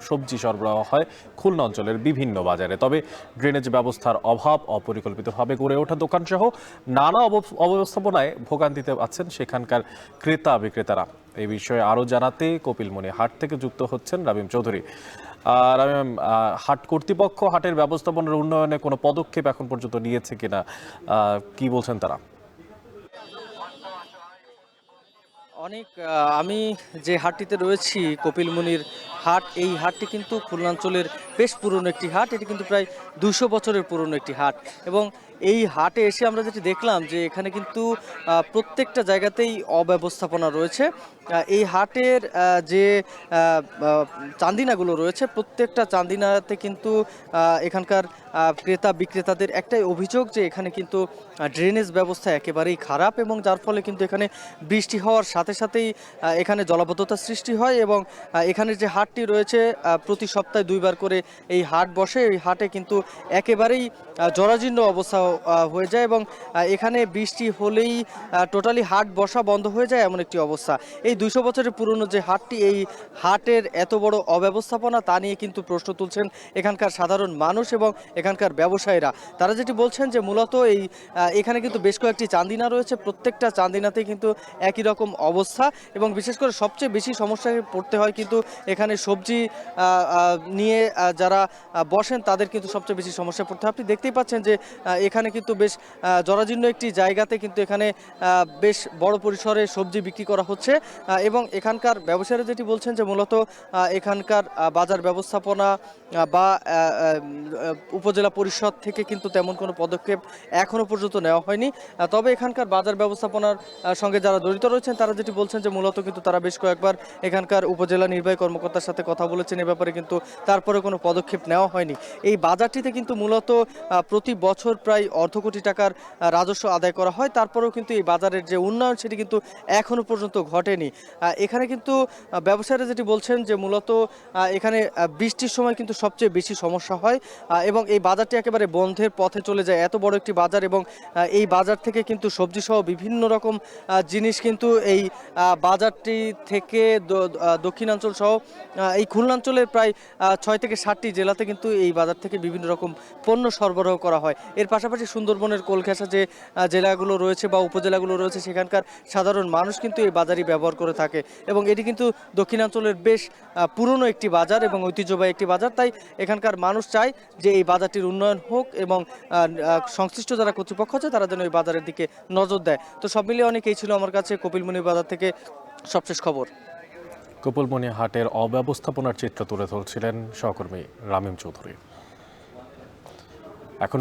সবজি সরবরাহ হয় খুলনা অঞ্চলের বিভিন্ন বাজারে। তবে ড্রেনেজ ব্যবস্থার অভাব, অপরিকল্পিতভাবে গড়ে ওঠা দোকানসহ নানা অব্যবস্থাপনায় ভোগান্তিতে আছেন সেখানকার ক্রেতা বিক্রেতারা। এই বিষয়ে আরও জানাতে কপিলমুনি হাট থেকে যুক্ত হচ্ছেন রামিম চৌধুরী। রামিম, হাট কর্তৃপক্ষ হাটের ব্যবস্থাপনার উন্নয়নে কোনো পদক্ষেপ এখন পর্যন্ত নিয়েছে কিনা, কি বলছেন তারা? অনেক আমি যে হাটটিতে রয়েছি কপিলমুনির হাট, এই হাটটি কিন্তু খুলনাঞ্চলের বেশ পুরনো একটি হাট। এটি কিন্তু প্রায় ২০০ বছরের পুরনো একটি হাট এবং এই হাটে এসে আমরা যেটি দেখলাম যে এখানে কিন্তু প্রত্যেকটা জায়গাতেই অব্যবস্থাপনা রয়েছে। এই হাটের যে আ আ চান্দিনাগুলো রয়েছে প্রত্যেকটা চান্দিনাতে কিন্তু এখানকার ক্রেতা বিক্রেতাদের একটাই অভিযোগ যে এখানে কিন্তু ড্রেনেজ ব্যবস্থা একেবারেই খারাপ এবং যার ফলে কিন্তু এখানে বৃষ্টি হওয়ার সাথে সাথেই এখানে জলাবদ্ধতার সৃষ্টি হয় এবং এখানের যে হাটটি রয়েছে প্রতি সপ্তাহে ২ বার করে এই হাট বসে। এই হাটে কিন্তু একেবারেই জরাজীর্ণ অবস্থা হয়ে যায় এবং এখানে বৃষ্টি হলেই টোটালি হাট বসা বন্ধ হয়ে যায় এমন একটি অবস্থা। এই ২০০ বছরের পুরনো যে হাটটি, এই হাটের এত বড় অব্যবস্থাপনা তা নিয়ে কিন্তু প্রশ্ন তুলছেন এখানকার সাধারণ মানুষ এবং এখানকার ব্যবসায়ীরা। তারা যেটি বলছেন যে মূলত এখানে কিন্তু বেশ কয়েকটি চান্দিনা রয়েছে, প্রত্যেকটা চান্দিনাতেই কিন্তু একই রকম অবস্থা এবং বিশেষ করে সবচেয়ে বেশি সমস্যায় পড়তে হয় কিন্তু এখানে সবজি নিয়ে যারা বসেন তাদের কিন্তু সবচেয়ে বেশি সমস্যায় পড়তে হয়। আপনি দেখতেই পাচ্ছেন যে এখানে কিন্তু বেশ জরাজীর্ণ একটি জায়গাতে কিন্তু এখানে বেশ বড় পরিসরে সবজি বিক্রি করা হচ্ছে এবং এখানকার ব্যবসায়ীরা যেটি বলছেন যে মূলত এখানকার বাজার ব্যবস্থাপনা বা উপজেলা পরিষদ থেকে কিন্তু তেমন কোনো পদক্ষেপ এখনো পর্যন্ত নেওয়া হয়নি। তবে এখানকার বাজার ব্যবস্থাপনার সঙ্গে যারা জড়িত রয়েছেন তারা যেটি বলছেন যে মূলত কিন্তু তারা বেশ কয়েকবার এখানকার উপজেলা নির্বাহী কর্মকর্তার সাথে কথা বলেছেন এ ব্যাপারে, কিন্তু তারপরে কোনো পদক্ষেপ নেওয়া হয়নি। এই বাজারটিতে কিন্তু মূলত প্রতি বছর প্রায় অর্ধ কোটি টাকার রাজস্ব আদায় করা হয়, তারপরেও কিন্তু এই বাজারের যে উন্নয়ন সেটি কিন্তু এখনো পর্যন্ত ঘটেনি। এখানে কিন্তু ব্যবসায়ীরা যেটি বলছেন যে মূলত এখানে বৃষ্টির সময় কিন্তু সবচেয়ে বেশি সমস্যা হয় এবং এই বাজারটি একেবারে বন্ধের পথে চলে যায়। এত বড় একটি বাজার এবং এই বাজার থেকে কিন্তু সবজি সহ বিভিন্ন রকম জিনিস কিন্তু এই বাজারটি থেকে দক্ষিণাঞ্চল সহ এই খুলনাঞ্চলের প্রায় ৬ থেকে ৭টি জেলাতে কিন্তু এই বাজার থেকে বিভিন্ন রকম পণ্য সরবরাহ করা হয়। এর পাশাপাশি সুন্দরবনের কোলঘেঁষা যে জেলাগুলো রয়েছে বা উপজেলাগুলো রয়েছে সেখানকার সাধারণ মানুষ কিন্তু এই বাজারই ব্যবহার করে থাকে এবং এটি কিন্তু দক্ষিণাঞ্চলের বেশ পুরনো একটি বাজার এবং ঐতিহ্যবাহী একটি বাজার। তাই এখানকার মানুষ চায় যে এই বাজারটির উন্নয়ন হোক এবং সংশ্লিষ্ট যারা কর্তৃপক্ষ আছে তারা যেন এই বাজারের দিকে নজর দেয়। তো সব মিলিয়ে অনেকেই ছিল আমার কাছে কপিলমুনি বাজার থেকে সবশেষ খবর। কপিলমুনি হাটের অব্যবস্থাপনার চিত্র তুলে ধরছিলেন সহকর্মী রামিম চৌধুরী।